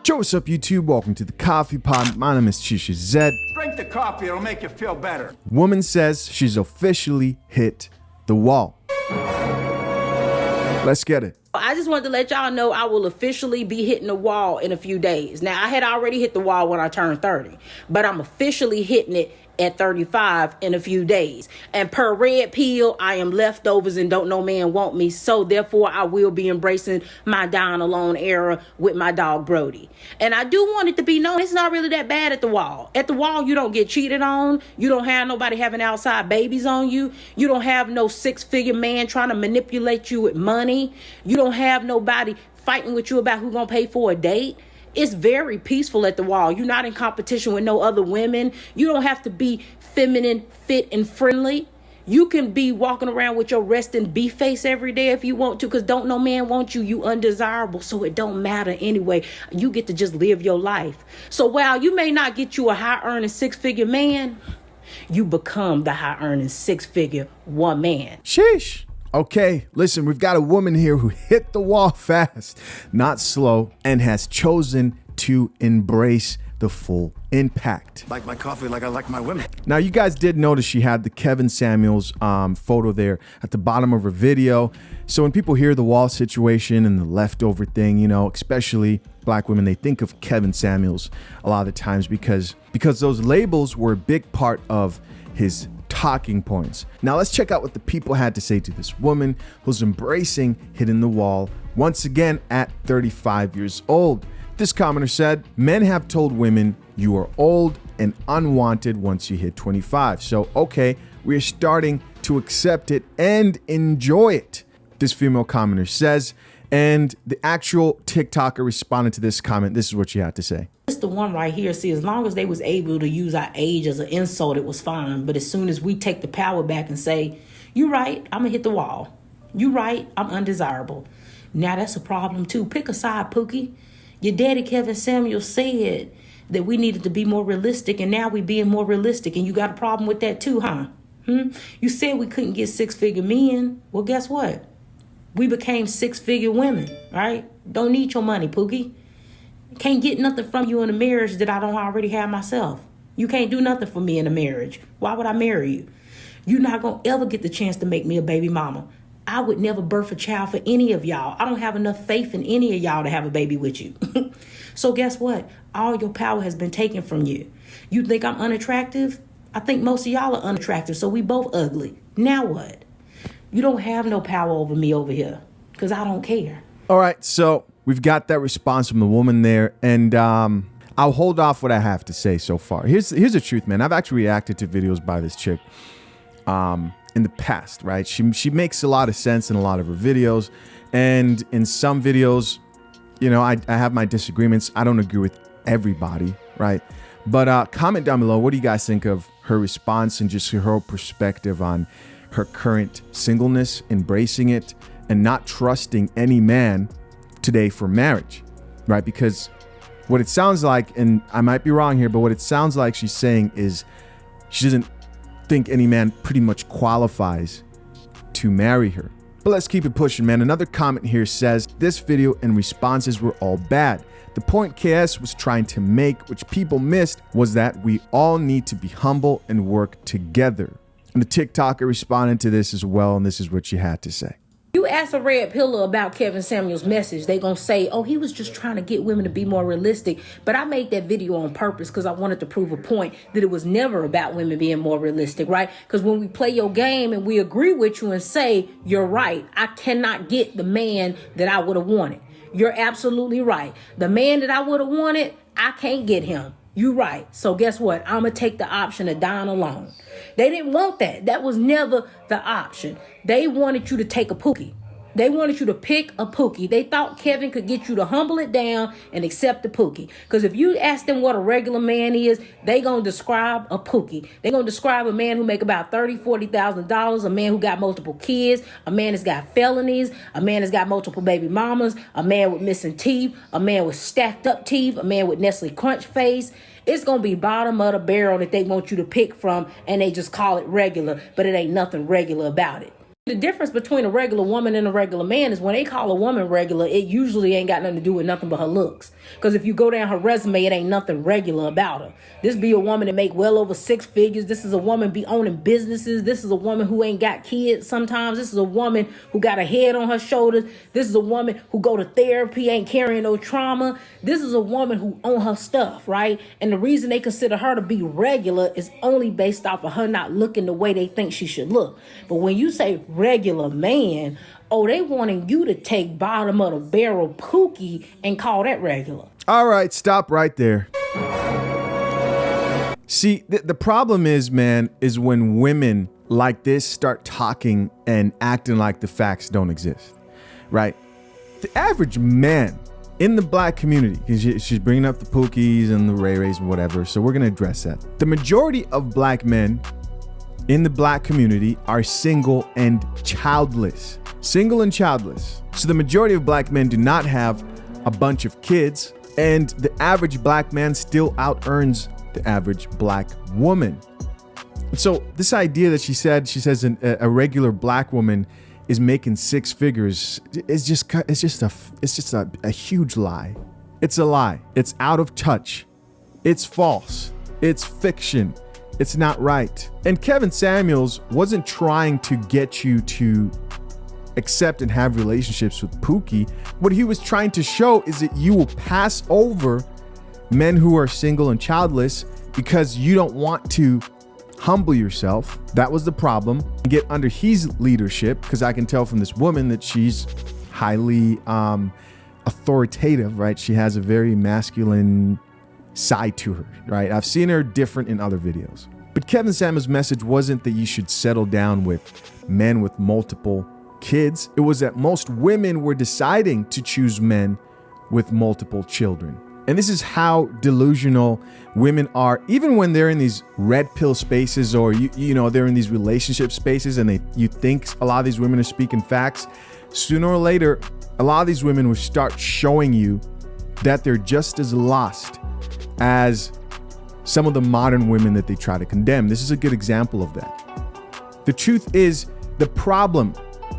Yo, what's up, YouTube? Welcome to the Coffee Pod. My name is Chisha Zed. Drink the coffee, it'll make you feel better. Woman says she's officially hit the wall. Let's get it. I just wanted to let y'all know I will officially be hitting the wall in a few days. Now, I had already hit the wall when I turned 30, but I'm officially hitting it at 35 in a few days. And per Red Pill, I am leftovers and don't no man want me. So therefore, I will be embracing my down alone era with my dog Brody. And I do want it to be known, it's not really that bad at the wall. At the wall, you don't get cheated on. You don't have nobody having outside babies on you. You don't have no six-figure man trying to manipulate you with money. You don't have nobody fighting with you about who's going to pay for a date. It's very peaceful at the wall. You're not in competition with no other women. You don't have to be feminine, fit, and friendly. You can be walking around with your resting beef face every day if you want to, because don't no man want you. You undesirable, so it don't matter anyway. You get to just live your life. So while you may not get you a high-earning six-figure man, you become the high-earning six-figure one man. Sheesh. Okay, listen, we've got a woman here who hit the wall fast, not slow, and has chosen to embrace the full impact. Like my coffee like I like my women. Now, you guys did notice she had the Kevin Samuels photo there at the bottom of her video. So when people hear the wall situation and the leftover thing, you know, especially black women, they think of Kevin Samuels a lot of the times because those labels were a big part of his talking points. Now let's check out what the people had to say to this woman who's embracing hitting the wall once again at 35 years old. This commenter said, men have told women you are old and unwanted once you hit 25. So, okay, we're starting to accept it and enjoy it. This female commenter says, and the actual TikToker responded to this comment. This is what she had to say. It's the one right here. See, as long as they was able to use our age as an insult, it was fine. But as soon as we take the power back and say, you right, I'm gonna hit the wall. You right, I'm undesirable. Now that's a problem too. Pick a side, Pookie. Your daddy, Kevin Samuels, said that we needed to be more realistic, and now we being more realistic, and you got a problem with that too, huh? You said we couldn't get six-figure men. Well, guess what? We became six-figure women, right? Don't need your money, Pookie. Can't get nothing from you in a marriage that I don't already have myself. You can't do nothing for me in a marriage. Why would I marry you? You're not going to ever get the chance to make me a baby mama. I would never birth a child for any of y'all. I don't have enough faith in any of y'all to have a baby with you. So guess what? All your power has been taken from you. You think I'm unattractive? I think most of y'all are unattractive, so we both ugly. Now what? You don't have no power over me over here because I don't care. All right, so we've got that response from the woman there, and I'll hold off what I have to say so far. Here's the truth, man. I've actually reacted to videos by this chick in the past, right? She makes a lot of sense in a lot of her videos, and in some videos, you know, I have my disagreements. I don't agree with everybody, right? But comment down below, what do you guys think of her response and just her perspective on her current singleness, embracing it, and not trusting any man today for marriage, right? Because what it sounds like, and I might be wrong here, but what it sounds like she's saying is she doesn't think any man pretty much qualifies to marry her. But let's keep it pushing, man. Another comment here says, this video and responses were all bad. The point KS was trying to make, which people missed, was that we all need to be humble and work together. And the TikToker responded to this as well, and this is what she had to say. You ask a red pillar about Kevin Samuels' message, they gonna say, oh, he was just trying to get women to be more realistic. But I made that video on purpose because I wanted to prove a point that it was never about women being more realistic, right? Because when we play your game and we agree with you and say, you're right, I cannot get the man that I would have wanted. You're absolutely right. The man that I would have wanted, I can't get him. You right. So guess what? I'm going to take the option of dying alone. They didn't want that. That was never the option. They wanted you to take a Pookie. They wanted you to pick a Pookie. They thought Kevin could get you to humble it down and accept the Pookie. Because if you ask them what a regular man is, they going to describe a Pookie. They going to describe a man who make about $30,000, $40,000, a man who got multiple kids, a man that's got felonies, a man that's got multiple baby mamas, a man with missing teeth, a man with stacked up teeth, a man with Nestle Crunch face. It's going to be bottom of the barrel that they want you to pick from, and they just call it regular, but it ain't nothing regular about it. The difference between a regular woman and a regular man is when they call a woman regular, it usually ain't got nothing to do with nothing but her looks. Because if you go down her resume, it ain't nothing regular about her. This be a woman that make well over 6 figures. This is a woman be owning businesses. This is a woman who ain't got kids sometimes. This is a woman who got a head on her shoulders. This is a woman who go to therapy, ain't carrying no trauma. This is a woman who own her stuff, right? And the reason they consider her to be regular is only based off of her not looking the way they think she should look. But when you say regular man, oh, they wanting you to take bottom of the barrel Pookie and call that regular. All right, stop right there. See, the problem is, man, is when women like this start talking and acting like the facts don't exist, right? The average man in the black community, because she's bringing up the Pookies and the Ray Rays and whatever, so we're going to address that. The majority of black men in the black community are single and childless. Single and childless. So the majority of black men do not have a bunch of kids, and the average black man still out-earns the average black woman. So this idea that she says a regular black woman is making 6 figures is just a huge lie. It's a lie. It's out of touch. It's false. It's fiction. It's not right. And Kevin Samuels wasn't trying to get you to accept and have relationships with Pookie. What he was trying to show is that you will pass over men who are single and childless because you don't want to humble yourself. That was the problem. Get under his leadership, because I can tell from this woman that she's highly authoritative, right? She has a very masculine side to her, right? I've seen her different in other videos. But Kevin Samuels' message wasn't that you should settle down with men with multiple kids. It was that most women were deciding to choose men with multiple children. And this is how delusional women are, even when they're in these red pill spaces, or you know, they're in these relationship spaces, and you think a lot of these women are speaking facts. Sooner or later, a lot of these women will start showing you that they're just as lost as some of the modern women that they try to condemn. This is a good example of that. The truth is, the problem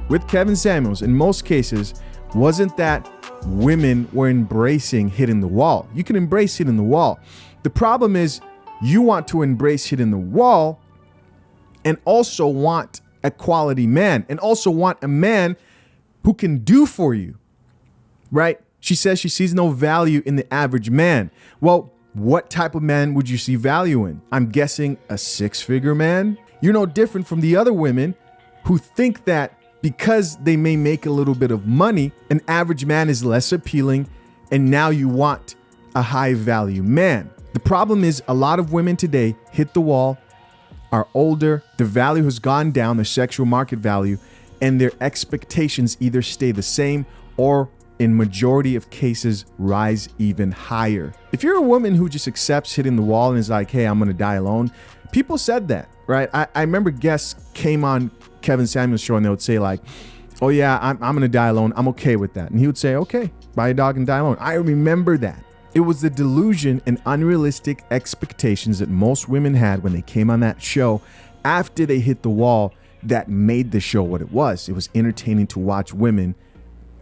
with Kevin Samuels in most cases wasn't that women were embracing hitting the wall. You can embrace hitting the wall. The problem is you want to embrace hitting the wall and also want a quality man, and also want a man who can do for you, right? She says she sees no value in the average man. Well, what type of man would you see value in? I'm guessing a 6-figure man. You're no different from the other women who think that because they may make a little bit of money, an average man is less appealing, and now you want a high value man. The problem is a lot of women today hit the wall, are older, the value has gone down, their sexual market value, and their expectations either stay the same or in majority of cases rise even higher. If you're a woman who just accepts hitting the wall and is like, hey, I'm gonna die alone, people said that, right? I remember guests came on Kevin Samuels' show and they would say like, oh yeah, I'm gonna die alone, I'm okay with that. And he would say, okay, buy a dog and die alone. I remember that. It was the delusion and unrealistic expectations that most women had when they came on that show after they hit the wall that made the show what it was. It was entertaining to watch women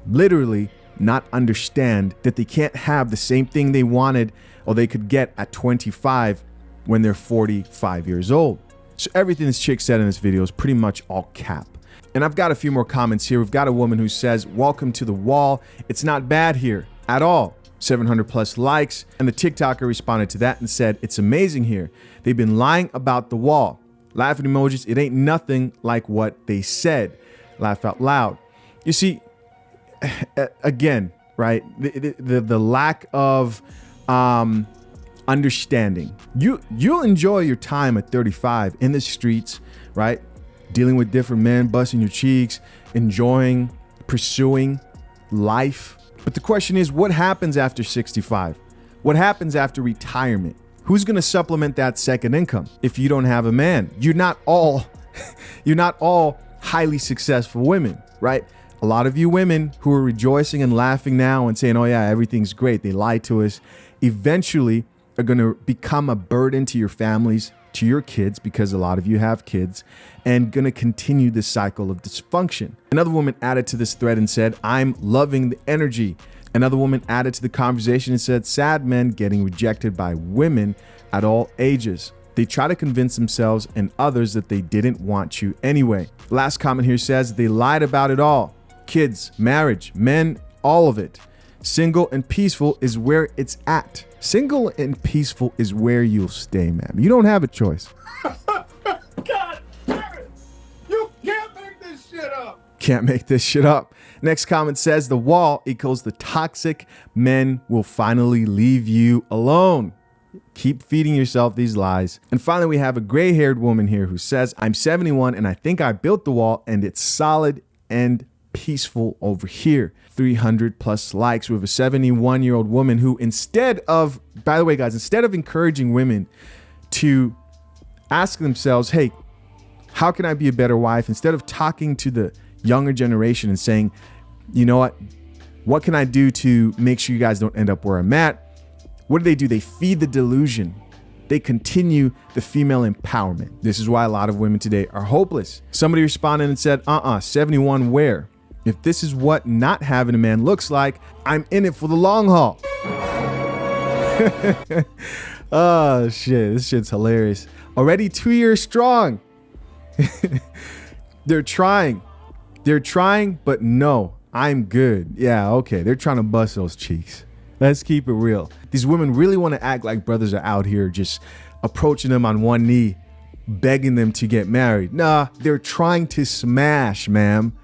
literally not understand that they can't have the same thing they wanted or they could get at 25 when they're 45 years old. So everything this chick said in this video is pretty much all cap. And I've got a few more comments here. We've got a woman who says, welcome to the wall. It's not bad here at all. 700 plus likes. And the TikToker responded to that and said, it's amazing here. They've been lying about the wall. Laughing emojis. It ain't nothing like what they said. Laugh out loud. You see, again, right? The lack of understanding. You'll enjoy your time at 35 in the streets, right? Dealing with different men, busting your cheeks, enjoying, pursuing life. But the question is, what happens after 65? What happens after retirement? Who's going to supplement that second income if you don't have a man? You're not all highly successful women, right? A lot of you women who are rejoicing and laughing now and saying, oh yeah, everything's great, they lied to us, eventually are going to become a burden to your families to your kids, because a lot of you have kids, and gonna continue this cycle of dysfunction. Another woman added to this thread and said, I'm loving the energy. Another woman added to the conversation and said, sad men getting rejected by women at all ages. They try to convince themselves and others that they didn't want you anyway. Last comment here says, they lied about it all. Kids, marriage, men, all of it. Single and peaceful is where it's at. Single and peaceful is where you'll stay, ma'am. You don't have a choice. God damn it! You can't make this shit up! Can't make this shit up. Next comment says, the wall equals the toxic men will finally leave you alone. Keep feeding yourself these lies. And finally, we have a gray-haired woman here who says, I'm 71 and I think I built the wall and it's solid and peaceful over here. 300 plus likes with a 71-year-old woman who, instead of, by the way, guys, instead of encouraging women to ask themselves, hey, how can I be a better wife? Instead of talking to the younger generation and saying, you know what can I do to make sure you guys don't end up where I'm at? What do? They feed the delusion. They continue the female empowerment. This is why a lot of women today are hopeless. Somebody responded and said, 71 where? If this is what not having a man looks like, I'm in it for the long haul. Oh shit, this shit's hilarious. Already 2 years strong. They're trying, but no, I'm good. Yeah, okay. They're trying to bust those cheeks. Let's keep it real. These women really want to act like brothers are out here just approaching them on one knee, begging them to get married. Nah, they're trying to smash, ma'am.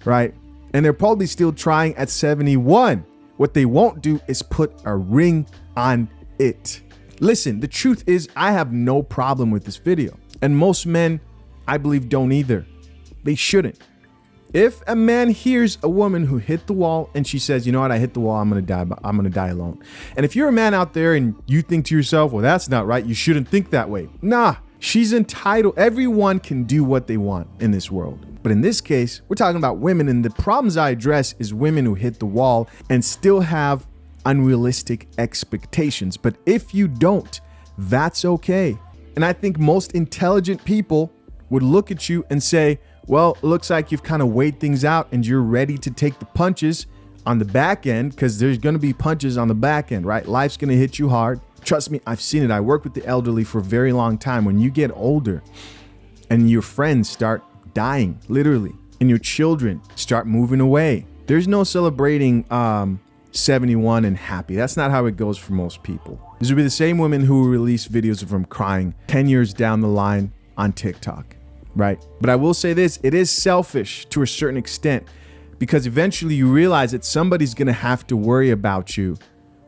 Right? And they're probably still trying at 71. What they won't do is put a ring on it. Listen, the truth is I have no problem with this video. And most men, I believe, don't either. They shouldn't. If a man hears a woman who hit the wall and she says, you know what, I hit the wall, I'm gonna die, but I'm gonna die alone. And if you're a man out there and you think to yourself, well, that's not right, you shouldn't think that way. Nah, she's entitled. Everyone can do what they want in this world. But in this case, we're talking about women, and the problems I address is women who hit the wall and still have unrealistic expectations. But if you don't, that's okay. And I think most intelligent people would look at you and say, well, it looks like you've kind of weighed things out and you're ready to take the punches on the back end, because there's going to be punches on the back end, right? Life's going to hit you hard. Trust me, I've seen it. I work with the elderly for a very long time. When you get older and your friends start dying, literally, and your children start moving away, there's no celebrating 71 and happy. That's not how it goes for most people. These will be the same women who release videos of them crying 10 years down the line on TikTok. Right. But I will say this, it is selfish to a certain extent, because eventually you realize that somebody's going to have to worry about you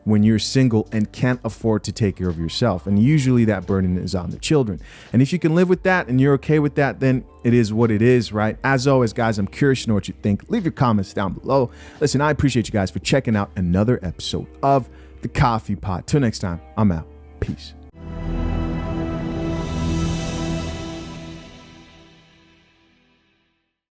when you're single and can't afford to take care of yourself. And usually that burden is on the children. And if you can live with that and you're okay with that, then it is what it is, right? As always, guys, I'm curious to know what you think. Leave your comments down below. Listen, I appreciate you guys for checking out another episode of The Coffee Pot. Till next time, I'm out. Peace.